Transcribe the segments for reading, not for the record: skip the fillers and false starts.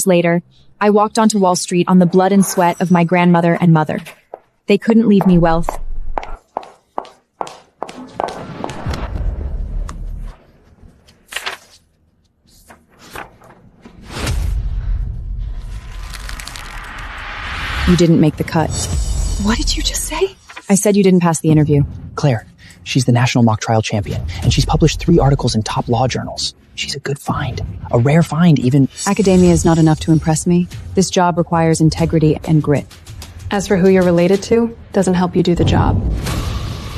Later, I walked onto Wall Street on the blood and sweat of my grandmother and mother. They couldn't leave me wealth. You didn't make the cut. What did you just say? I said you didn't pass the interview. Claire, she's the national mock trial champion, and she's published 3 articles in top law journals. She's a good find. A rare find, even. Academia is not enough to impress me. This job requires integrity and grit. As for who you're related to, doesn't help you do the job.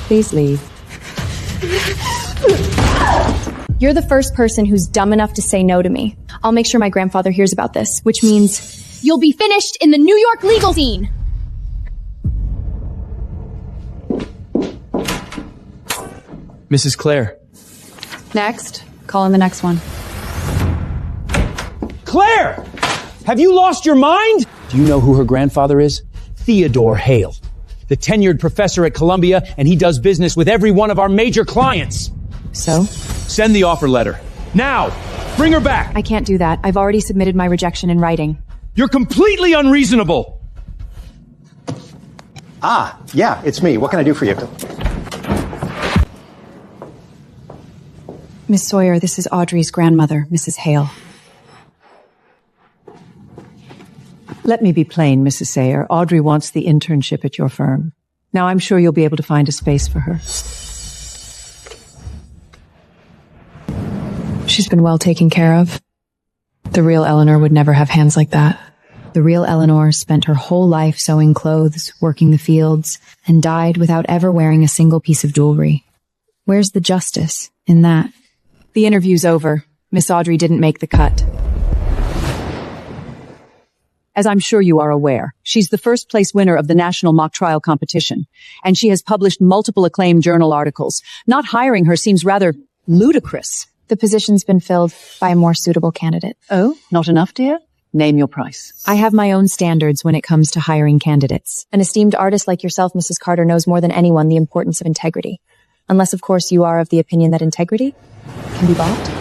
Please leave. You're the first person who's dumb enough to say no to me. I'll make sure my grandfather hears about this, which means you'll be finished in the New York legal scene. Mrs. Claire. Next. Call in the next one. Claire! Have you lost your mind? Do you know who her grandfather is? Theodore Hale, the tenured professor at Columbia, and he does business with every one of our major clients. So? Send the offer letter. Now! Bring her back! I can't do that. I've already submitted my rejection in writing. You're completely unreasonable! Ah, yeah, it's me. What can I do for you? Miss Sawyer, this is Audrey's grandmother, Mrs. Hale. Let me be plain, Mrs. Sayer. Audrey wants the internship at your firm. Now, I'm sure you'll be able to find a space for her. She's been well taken care of. The real Eleanor would never have hands like that. The real Eleanor spent her whole life sewing clothes, working the fields, and died without ever wearing a single piece of jewelry. Where's the justice in that? The interview's over. Miss Audrey didn't make the cut. As I'm sure you are aware, she's the first place winner of the National Mock Trial Competition, and she has published multiple acclaimed journal articles. Not hiring her seems rather ludicrous. The position's been filled by a more suitable candidate. Oh, not enough, dear? Name your price. I have my own standards when it comes to hiring candidates. An esteemed artist like yourself, Mrs. Carter, knows more than anyone the importance of integrity. Unless, of course, you are of the opinion that integrity can be bought.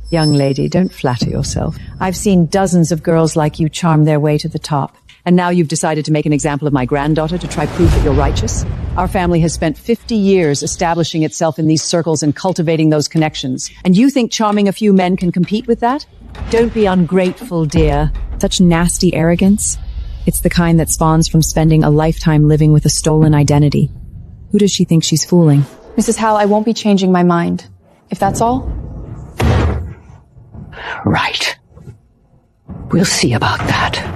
Young lady, don't flatter yourself. I've seen dozens of girls like you charm their way to the top. And now you've decided to make an example of my granddaughter to try prove that you're righteous? Our family has spent 50 years establishing itself in these circles and cultivating those connections. And you think charming a few men can compete with that? Don't be ungrateful, dear. Such nasty arrogance. It's the kind that spawns from spending a lifetime living with a stolen identity. Who does she think she's fooling? Mrs. Howell, I won't be changing my mind. If that's all. Right. We'll see about that.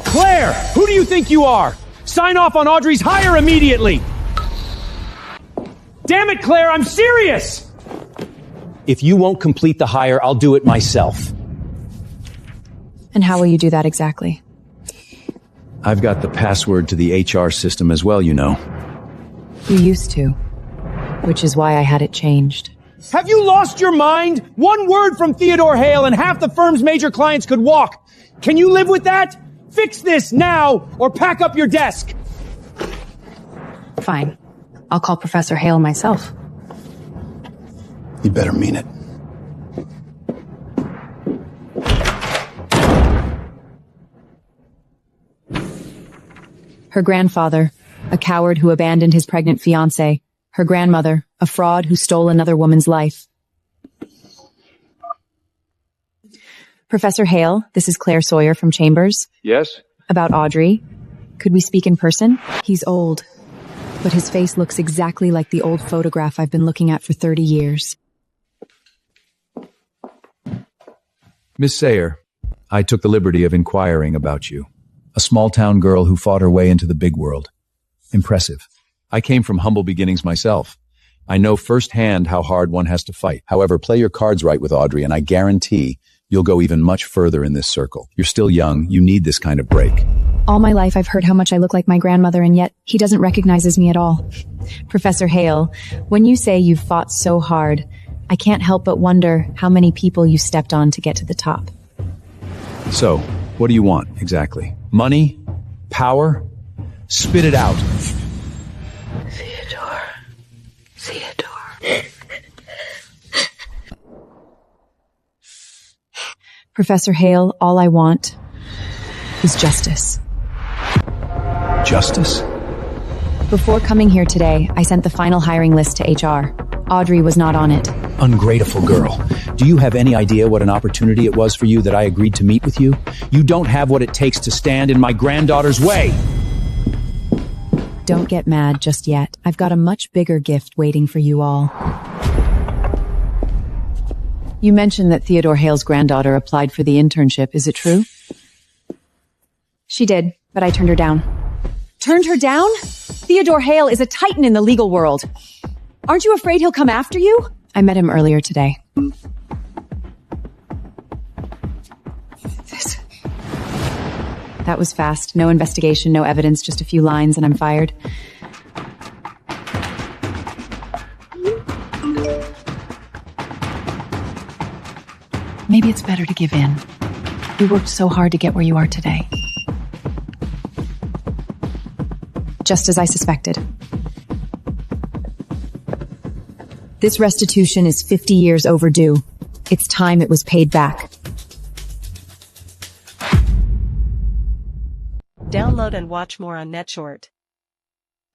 Claire! Who do you think you are? Sign off on Audrey's hire immediately! Damn it, Claire, I'm serious! If you won't complete the hire, I'll do it myself. And how will you do that exactly? I've got the password to the HR system as well, you know. You used to. Which is why I had it changed. Have you lost your mind? One word from Theodore Hale and half the firm's major clients could walk. Can you live with that? Fix this now, or pack up your desk. Fine. I'll call Professor Hale myself. You better mean it. Her grandfather, a coward who abandoned his pregnant fiancée. Her grandmother, a fraud who stole another woman's life. Professor Hale, this is Claire Sawyer from Chambers. Yes? About Audrey. Could we speak in person? He's old, but his face looks exactly like the old photograph I've been looking at for 30 years. Miss Sayer, I took the liberty of inquiring about you. A small-town girl who fought her way into the big world. Impressive. I came from humble beginnings myself. I know firsthand how hard one has to fight. However, play your cards right with Audrey, and I guarantee you'll go even much further in this circle. You're still young. You need this kind of break. All my life I've heard how much I look like my grandmother, and yet he doesn't recognize me at all. Professor Hale, when you say you've fought so hard, I can't help but wonder how many people you stepped on to get to the top. So, what do you want, exactly? Money? Power? Spit it out. Theodore. Professor Hale, all I want is justice. Justice? Before coming here today, I sent the final hiring list to HR. Audrey was not on it. Ungrateful girl. Do you have any idea what an opportunity it was for you that I agreed to meet with you? You don't have what it takes to stand in my granddaughter's way. Don't get mad just yet. I've got a much bigger gift waiting for you all. You mentioned that Theodore Hale's granddaughter applied for the internship. Is it true? She did, but I turned her down. Turned her down? Theodore Hale is a titan in the legal world. Aren't you afraid he'll come after you? I met him earlier today. That was fast. No investigation, no evidence, just a few lines and I'm fired. Maybe it's better to give in. You worked so hard to get where you are today. Just as I suspected. This restitution is 50 years overdue. It's time it was paid back. Download and watch more on NetShort.